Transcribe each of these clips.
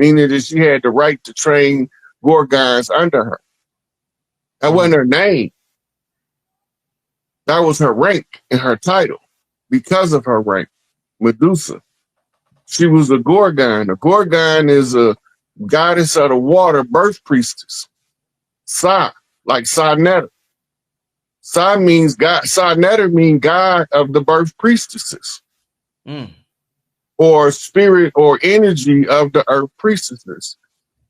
meaning that she had the right to train Gorgons under her. That wasn't her name. That was her rank and her title because of her rank, Medusa. She was a Gorgon. A Gorgon is a goddess of the water, birth priestess. Sa, like Sa-Neter. Sa means God. Sa-Neter means God of the birth priestesses. Or spirit or energy of the earth priestesses.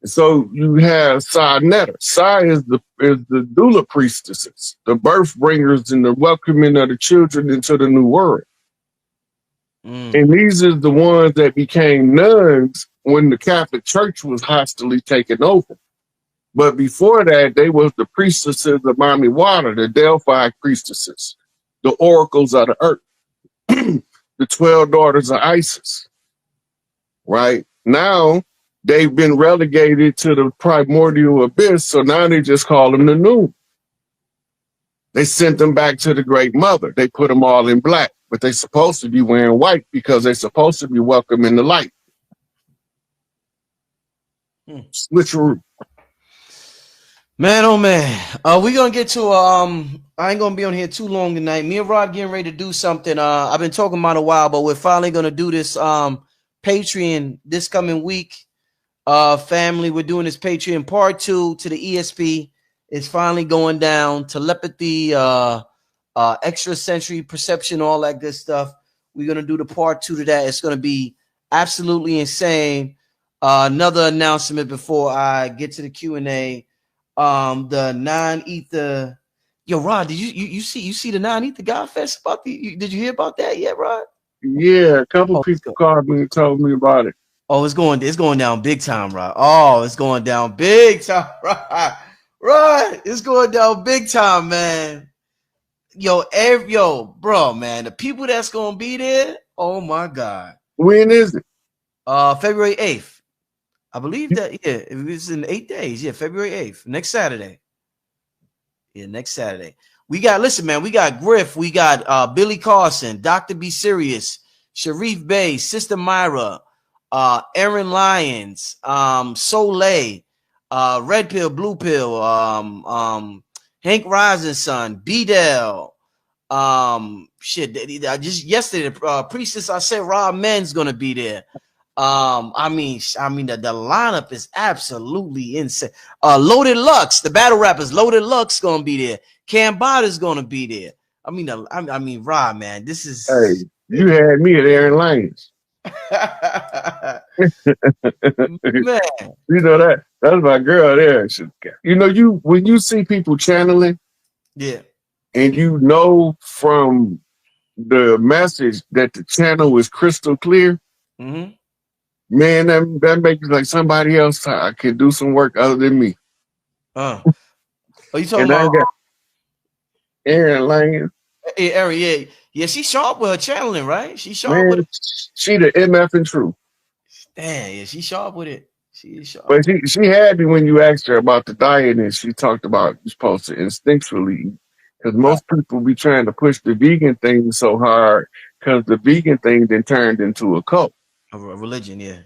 So you have Sa-Neter. Sa is the doula priestesses, the birth bringers and the welcoming of the children into the new world. And these are the ones that became nuns when the Catholic Church was hostily taken over. But before that, they was the priestesses of Mami Water, the Delphi priestesses, the oracles of the earth, the 12 daughters of Isis. Right? Now, they've been relegated to the primordial abyss, so now they just call them the Noon. They sent them back to the Great Mother. They put them all in black, but they're supposed to be wearing white because they're supposed to be welcoming the light. Switcheroo. Man, oh man. We're gonna get to I ain't gonna be on here too long tonight. Me and Rod getting ready to do something. I've been talking about a while, but we're finally gonna do this Patreon this coming week. Family, we're doing this Patreon part 2 to the ESP. It's finally going down. Telepathy, extrasensory perception, all that good stuff. We're gonna do the part 2 to that. It's gonna be absolutely insane. Another announcement before I get to the Q&A. The non-ether. Yo, Rod, did you see the non-ether God Fest about did you hear about that yet, Rod? Yeah, a couple people called me and told me about it. Oh, it's going down big time, Rod. Oh, it's going down big time, Rod. Rod, it's going down big time, man. Yo, bro, man, the people that's gonna be there, oh my God. When is it? February 8th. I believe that, yeah, it's in 8 days. Yeah, February 8th, next Saturday. Yeah, next Saturday. We got Griff, we got Billy Carson, Dr. Be Serious, Sharif Bey, Sister Myra, Aaron Lyons, Soleil, Red Pill, Blue Pill, Hank Risenson, B-Dell, just yesterday, Priestess, I said Rob Men's gonna be there. I mean the lineup is absolutely insane. Loaded Lux, the battle rappers, Loaded Lux gonna be there. Cam Botter's gonna be there. I mean, Rob, man, this is. Hey, you had me at Aaron Lyons. Man, you know that's my girl there. You know, when you see people channeling, yeah, and you know from the message that the channel is crystal clear. Man, that makes like somebody else can do some work other than me. Are you talking about Aaron Lyons? Hey, Aaron, yeah, she's sharp with her channeling, right? She's sharp with it. She the MF and true. Damn, yeah, she's sharp with it. She is sharp. But she had me when you asked her about the diet, and she talked about you're supposed to instinctually eat. Because most people be trying to push the vegan thing so hard because the vegan thing then turned into a cult. A religion, yeah.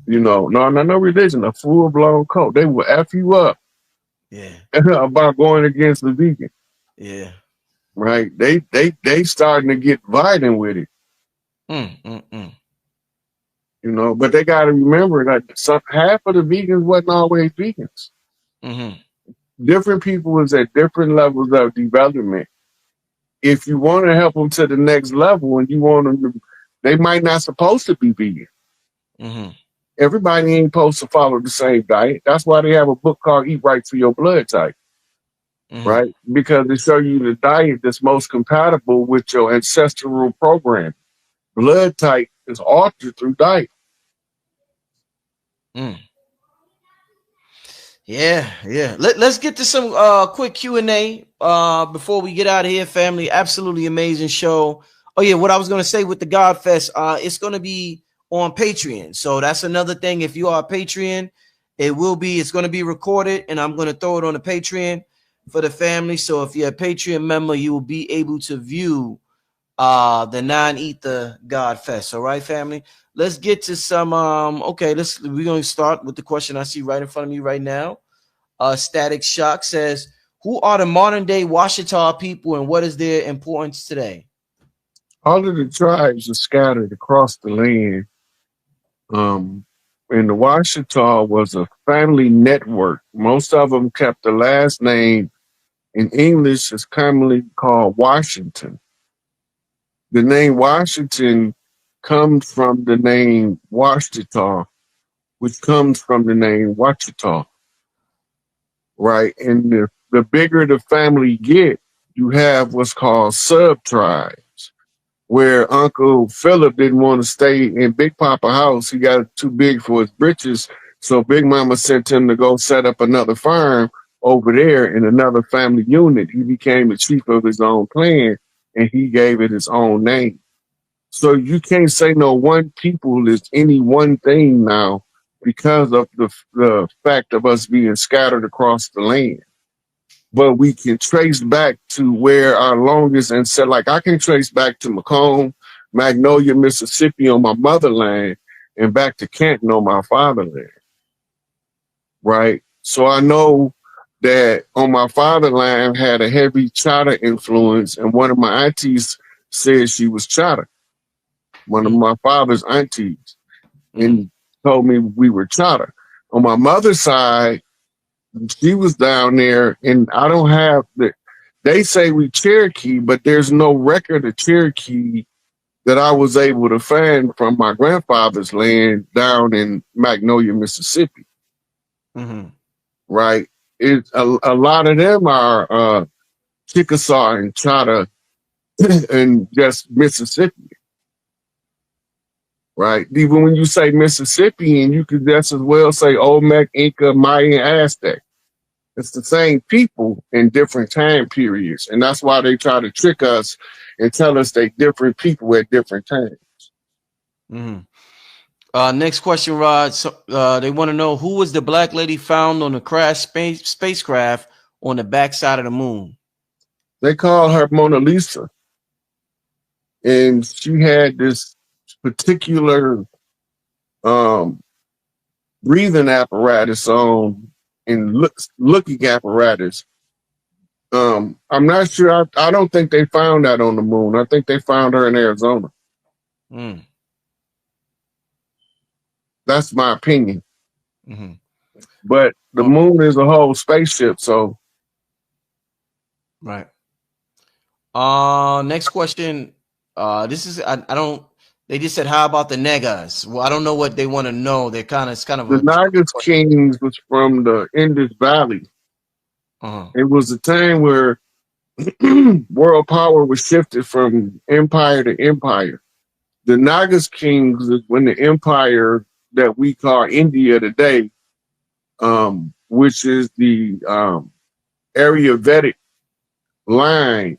You know, no religion, a full-blown cult. They will F you up. Yeah. About going against the vegan. Yeah. Right? They starting to get violent with it. You know, but they got to remember that half of the vegans wasn't always vegans. Different people is at different levels of development. If you want to help them to the next level and you want them to, they might not supposed to be vegan. Everybody ain't supposed to follow the same diet. That's why they have a book called Eat Right for Your Blood Type. Right? Because they show you the diet that's most compatible with your ancestral program. Blood type is altered through diet. Yeah. Let's get to some quick Q&A before we get out of here, family. Absolutely amazing show. Oh yeah, what I was gonna say with the God Fest, it's gonna be on Patreon. So that's another thing. If you are a Patreon, it's gonna be recorded, and I'm gonna throw it on the Patreon for the family. So if you're a Patreon member, you will be able to view the non-ether God Fest. All right, family. Let's get to some okay, we're gonna start with the question I see right in front of me right now. Static Shock says, who are the modern day Washita people and what is their importance today? All of the tribes are scattered across the land. And the Washita was a family network. Most of them kept the last name. In English, is commonly called Washington. The name Washington comes from the name Washita, which comes from the name Wachita, right? And the bigger the family get, you have what's called sub-tribes, where Uncle Philip didn't want to stay in Big Papa house. He got too big for his britches. So Big Mama sent him to go set up another farm over there in another family unit. He became the chief of his own clan and he gave it his own name. So you can't say no one people is any one thing now because of the fact of us being scattered across the land. But we can trace back to where our longest and said, like I can trace back to Macomb, Magnolia, Mississippi on my motherland and back to Canton on my fatherland. Right. So I know that on my fatherland had a heavy Chata influence. And one of my aunties said she was Chata, one of my father's aunties, and told me we were Chata. On my mother's side, she was down there, and I don't have the. They say we Cherokee, but there's no record of Cherokee that I was able to find from my grandfather's land down in Magnolia, Mississippi. Right? It's a lot of them are Chickasaw and Chata and just Mississippi. Right? Even when you say Mississippian, you could just as well say Olmec, Inca, Mayan, Aztec. It's the same people in different time periods. And that's why they try to trick us and tell us they different people at different times. Next question, Rod. So, they want to know, who was the black lady found on the crashed spacecraft on the backside of the moon? They call her Mona Lisa. And she had this particular breathing apparatus on and looking apparatus. I'm not sure. I don't think they found that on the moon. I think they found her in Arizona. That's my opinion. But the moon is a whole spaceship, so. Right. Next question. This is I don't. They just said, how about the Negas? Well, I don't know what they want to know. It's kind of the Nagas Kings was from the Indus Valley. It was a time where world power was shifted from empire to empire. The Nagas Kings is when the empire that we call India today, which is the Ayurvedic line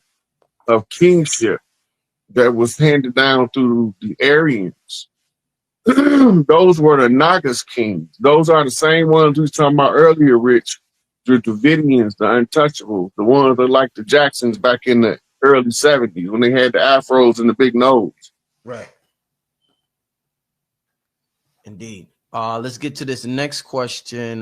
of kingship that was handed down through the Aryans. Those were the Nagas kings. Those are the same ones we were talking about earlier, Rich. The Dravidians, the Untouchables, the ones that like the Jacksons back in the early 70s when they had the afros and the big nose. Right. Indeed. Let's get to this next question.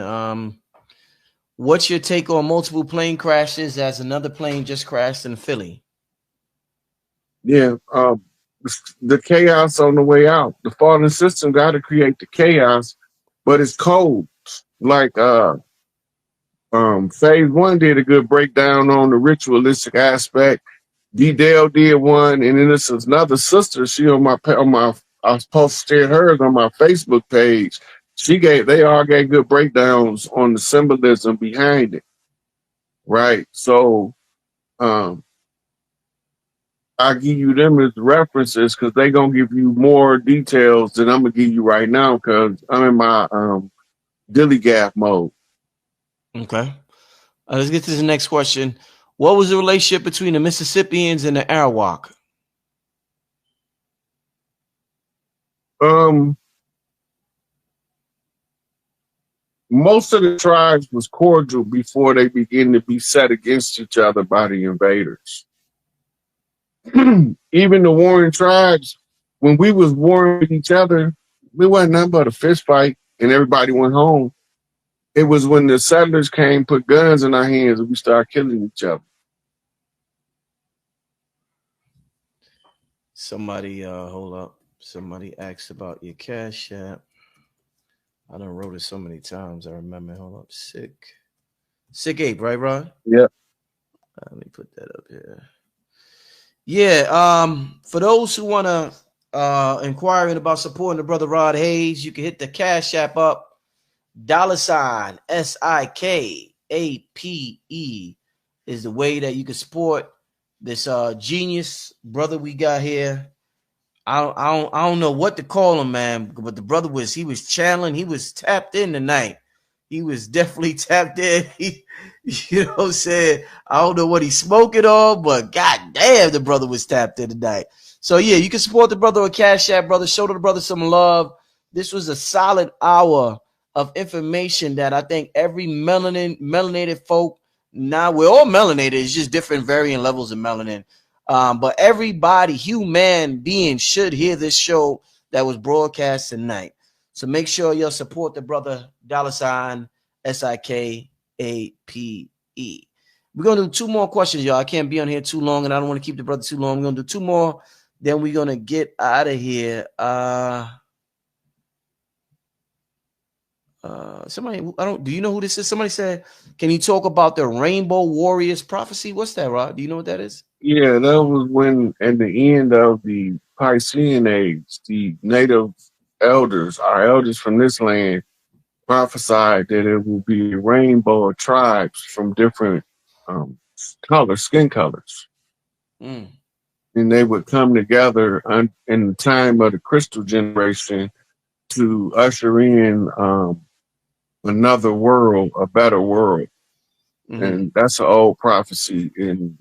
What's your take on multiple plane crashes as another plane just crashed in Philly? Yeah, the chaos on the way out. The falling system got to create the chaos, but it's cold. Like Phase 1 did a good breakdown on the ritualistic aspect. D-Dale did one, and then this is another sister. She on my I posted hers on my Facebook page. They all gave good breakdowns on the symbolism behind it. Right. So I give you them as references because they're gonna give you more details than I'm gonna give you right now because I'm in my dilly gap mode. Okay. Let's get to the next question. What was the relationship between the Mississippians and the Arawak? Most of the tribes was cordial before they begin to be set against each other by the invaders. Even the warring tribes, when we was warring with each other, we wasn't nothing but a fist fight and everybody went home. It was when the settlers came, put guns in our hands, and we started killing each other. Somebody, hold up. Somebody asked about your Cash App. I done wrote it so many times. I remember. Hold up. SikApe, right, Rod? Yeah. Let me put that up here. Yeah. For those who wanna inquiring about supporting the brother Rod Hayes, you can hit the Cash App up. $ SikApe is the way that you can support this genius brother we got here. I don't know what to call him, man, but the brother was channeling, he was tapped in tonight. He was definitely tapped in. He, you know what I'm saying? I don't know what he's smoking on, but god damn, the brother was tapped in tonight. So yeah, you can support the brother with Cash App, brother. Show the brother some love. This was a solid hour of information that I think every melanated folk, now we're all melanated, it's just different varying levels of melanin. But everybody, human being, should hear this show that was broadcast tonight. So make sure you'll support the brother $ SikApe. We're gonna do 2 more questions, y'all. I can't be on here too long, and I don't want to keep the brother too long. We're gonna do 2 more, then we're gonna get out of here. Somebody, do you know who this is? Somebody said, can you talk about the Rainbow Warriors prophecy? What's that, Rod? Do you know what that is? Yeah, that was when, at the end of the Piscean age, the native elders, our elders from this land, prophesied that it will be a rainbow of tribes from different skin colors. Mm. And they would come together in the time of the crystal generation to usher in another world, a better world. Mm-hmm. And that's an old prophecy. And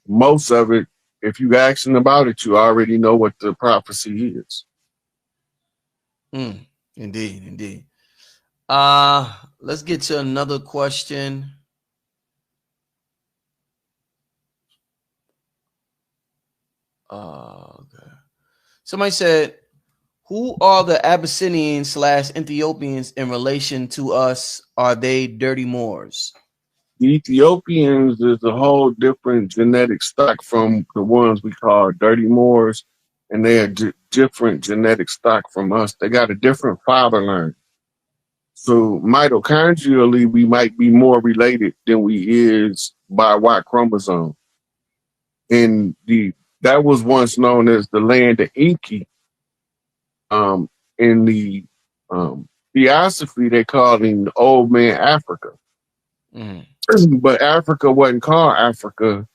most of it, if you asking about it, you already know what the prophecy is. Indeed. Let's get to another question. Okay. Somebody said, who are the Abyssinians / Ethiopians in relation to us? Are they dirty Moors? The Ethiopians is a whole different genetic stock from the ones we call dirty Moors, and they are different genetic stock from us. They got a different fatherland. So mitochondrially, we might be more related than we is by Y chromosome. And that was once known as the land of Inki. In the theosophy, they called him the old man Africa. But Africa wasn't called Africa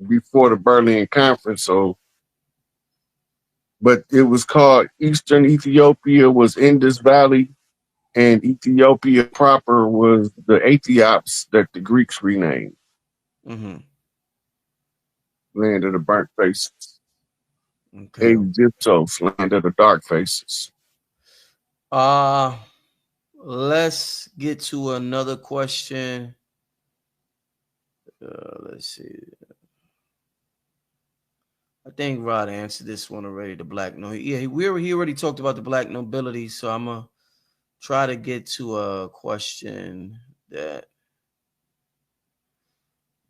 before the Berlin Conference. So, but it was called Eastern Ethiopia, was Indus Valley, and Ethiopia proper was the Ethiops that the Greeks renamed. Land of the burnt faces. Okay. Egyptos, land of the dark faces. Let's get to another question. Let's see. I think Rod answered this one already. The black he already talked about the black nobility. So I'm gonna try to get to a question that.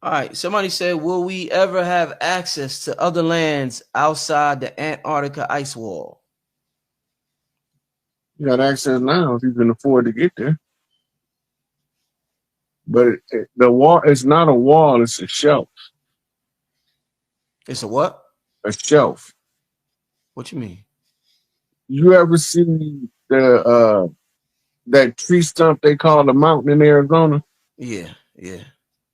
All right. Somebody said, will we ever have access to other lands outside the Antarctica ice wall? You got access now if you can afford to get there. But the wall is not a wall, it's a shelf. It's a what? A shelf. What you mean? You ever see that tree stump they call a mountain in Arizona? Yeah. You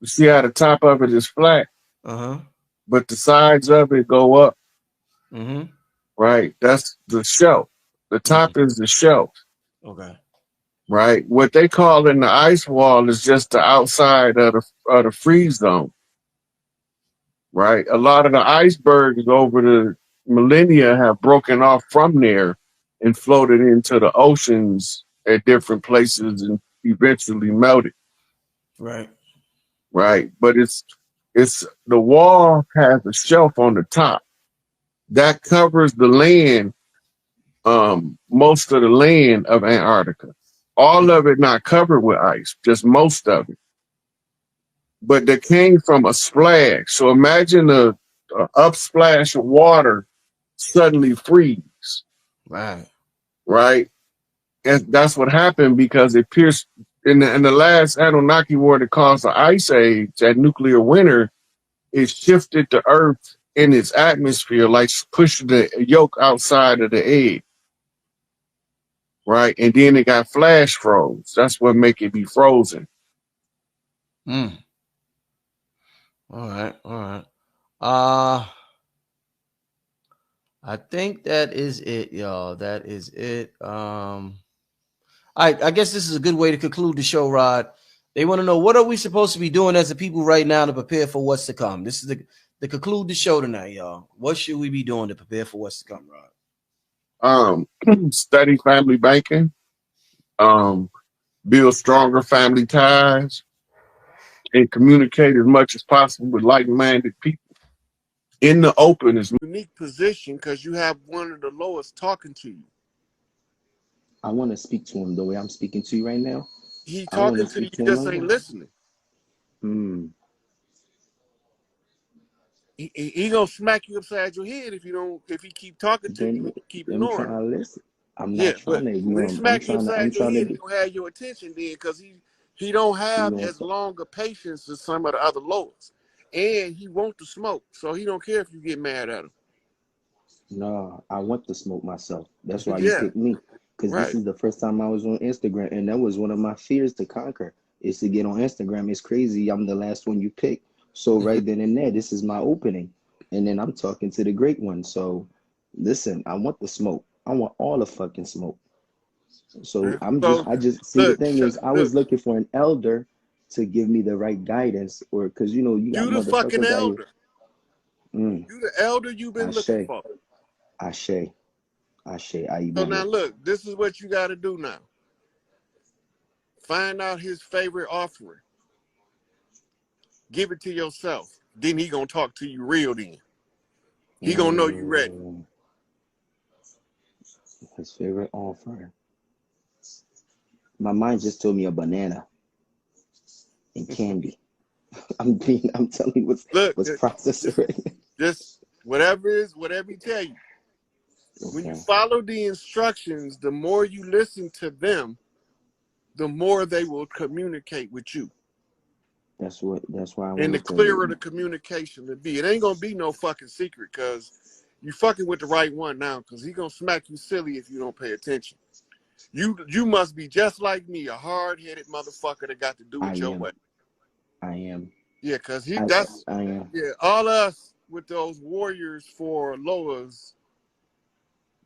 see how the top of it is flat? Uh-huh. But the sides of it go up. Mm-hmm. Right? That's the shelf. The top is the shelf. Okay. Right? What they call in the ice wall is just the outside of the freeze zone. Right? A lot of the icebergs over the millennia have broken off from there and floated into the oceans at different places and eventually melted. Right. Right. But It's the wall has a shelf on the top that covers the land, most of the land of Antarctica. All of it not covered with ice, just most of it. But they came from a splash. So imagine a upsplash of water suddenly freeze, Right. right? And that's what happened because it pierced in the last Anunnaki war that caused the ice age, that nuclear winter. It shifted the Earth in its atmosphere, like pushing the yolk outside of the egg, right? And then it got flash froze. That's what make it be frozen. Mm. All right. All right. Uh, I think that is it, y'all. That is it. I guess this is a good way to conclude the show, Rod. They want to know, what are we supposed to be doing as a people right now to prepare for what's to come? This is the conclude the show tonight, y'all. What should we be doing to prepare for what's to come, Rod? Study family banking, build stronger family ties, and communicate as much as possible with like-minded people. In the open is a unique position because you have one of the lowest talking to you. I want to speak to him the way I'm speaking to you right now. He I want talking to to you, speak to him just like ain't that. listening. He gonna smack you upside your head if he keep talking to you Then and you keep I'm ignoring trying him. to listen. I'm Yeah, not trying but to when ignore he him. smack you I'm upside your trying head, to he gonna have your attention then because he don't you have know as long a patience as some of the other lowers. And he want to smoke, so he don't care if you get mad at him. no, I want to smoke myself. That's why you Yeah, picked me. Because this right. is the first time I was on Instagram, and that was one of my fears to conquer, is to get on Instagram. It's crazy. I'm the last one you picked. So Mhm. right then and there, this is my opening. And then I'm talking to the great one. So listen, I want the smoke. I want all the fucking smoke. So So I just see the look, thing is I was look, looking for an elder to give me the right guidance, or because you got you the fucking motherfuckers out here. elder. Mm, You the elder you've been looking Ashe, for. Ashe, Ashe, So now Aibo. look, this is what you got to do now. Find out his favorite offering. Give it to yourself. Then he gonna talk to you real then. He gonna know you ready. Mm, his favorite offering. My mind just told me a banana and candy. I'm telling you Look, what's processed already. just whatever he tell you. When you Okay, follow the instructions, the more you listen to them, the more they will communicate with you. that's why I And the wanted clearer to. the communication will be. It ain't gonna be no fucking secret because you fucking with the right one now because he gonna smack you silly if you don't pay attention. You must be just like me, a hard-headed motherfucker that got to do I it your am. way. I am. Yeah, because I I am all us with those warriors for lowers,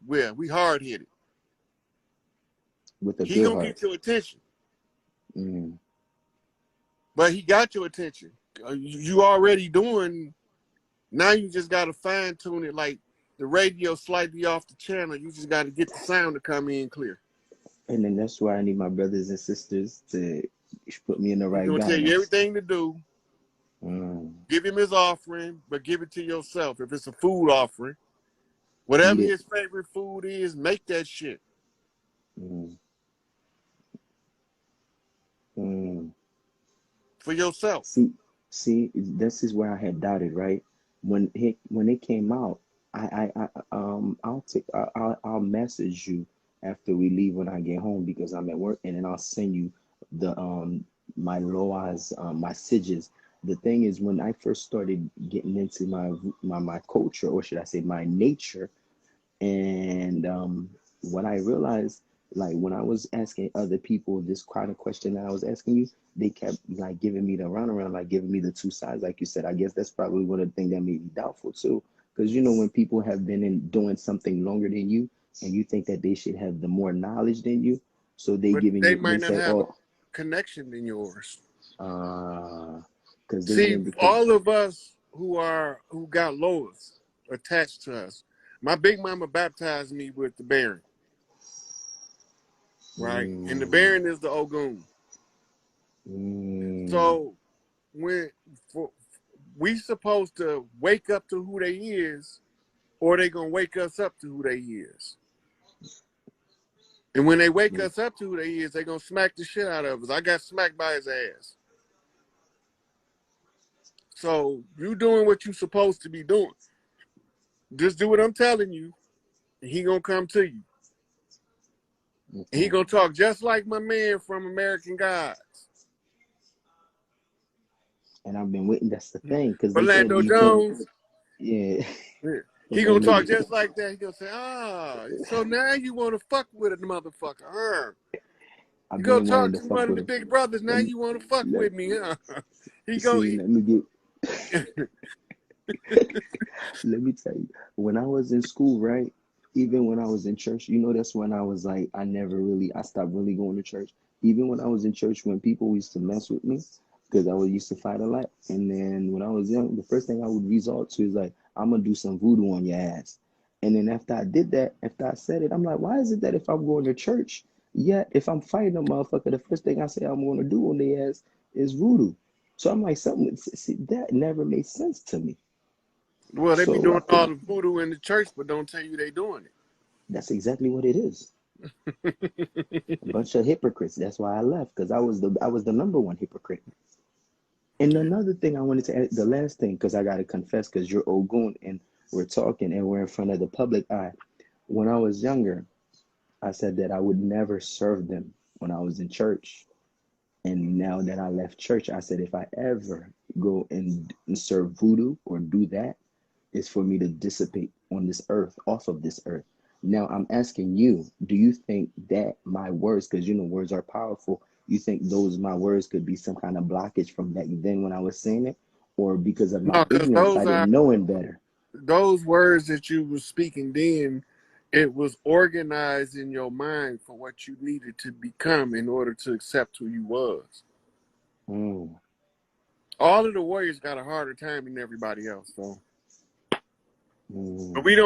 we hard-headed. with a He good gonna heart. get your attention, Mm, but he got your attention. You already doing. Now you just gotta fine tune it like the radio slightly off the channel. You just gotta get the sound to come in clear. and then that's why I need my brothers and sisters to put me in the He's right gonna tell you guidance. everything to do. Mm, Give him his offering, but give it to yourself. If it's a food offering, eat whatever it. his favorite food is, make that shit Mm, mm. for yourself. See, this is where I had doubted, right? When it came out, I'll message you after we leave when I get home because I'm at work, and then I'll send you the my loas my siges. The thing is, when I first started getting into my culture, or should I say my nature, and what I realized, like when I was asking other people this kind of question that I was asking you, they kept like giving me the runaround, like giving me the two sides, like you said. I guess that's probably one of the things that made me doubtful too. Because when people have been in doing something longer than you, and you think that they should have the more knowledge than you, so they But giving they you, they might not say, have a oh, connection than yours. because they See, didn't because all of us who got lowers attached to us. My big mama baptized me with the Baron, right? And the mm, Baron is the Ogun. mm, So when for we supposed to wake up to who they is, or they gonna wake us up to who they is. And when they wake us up to who they is, they gonna smack the shit out of us. I got smacked by his ass. So you doing what you supposed to be doing. Just do what I'm telling you, and he gonna come to you. And he gonna talk just like my man from American Gods. And I've been waiting. That's the thing, because they said Orlando you can't. Jones. Yeah. He gonna talk just like that. He gonna say, so now you want to fuck with a motherfucker, I've You go been wanting talk to to fuck one of with the him. big brothers, now you want to fuck with me, He go. See, let me tell you. When I was in school, right? Even when I was in church, that's when I was like, I stopped really going to church. Even when I was in church, when people used to mess with me, because used to fight a lot. And then when I was young, the first thing I would resort to is like, I'm gonna do some voodoo on your ass. And then after I did that, after I said it, I'm like, why is it that if I'm going to church, yet if I'm fighting a motherfucker, the first thing I say I'm gonna do on their ass is voodoo? So I'm like, that never made sense to me. Well, they be So doing all the voodoo in the church, but don't tell you they doing it. That's exactly what it is. A bunch of hypocrites. That's why I left, because I was the number one hypocrite. And another thing I wanted to add, the last thing, because I gotta confess, because you're Ogun and we're talking and we're in front of the public eye. When I was younger, I said that I would never serve them when I was in church. And now that I left church, I said if I ever go and serve voodoo or do that, it's for me to dissipate on this earth, off of this earth. Now I'm asking you, do you think that my words, because words are powerful, you think my words could be some kind of blockage from back then when I was saying it? Or because of my No, because ignorance, I didn't know any better? those words that you were speaking then, it was organized in your mind for what you needed to become in order to accept who you was. All of the warriors got a harder time than everybody else, so. But we don't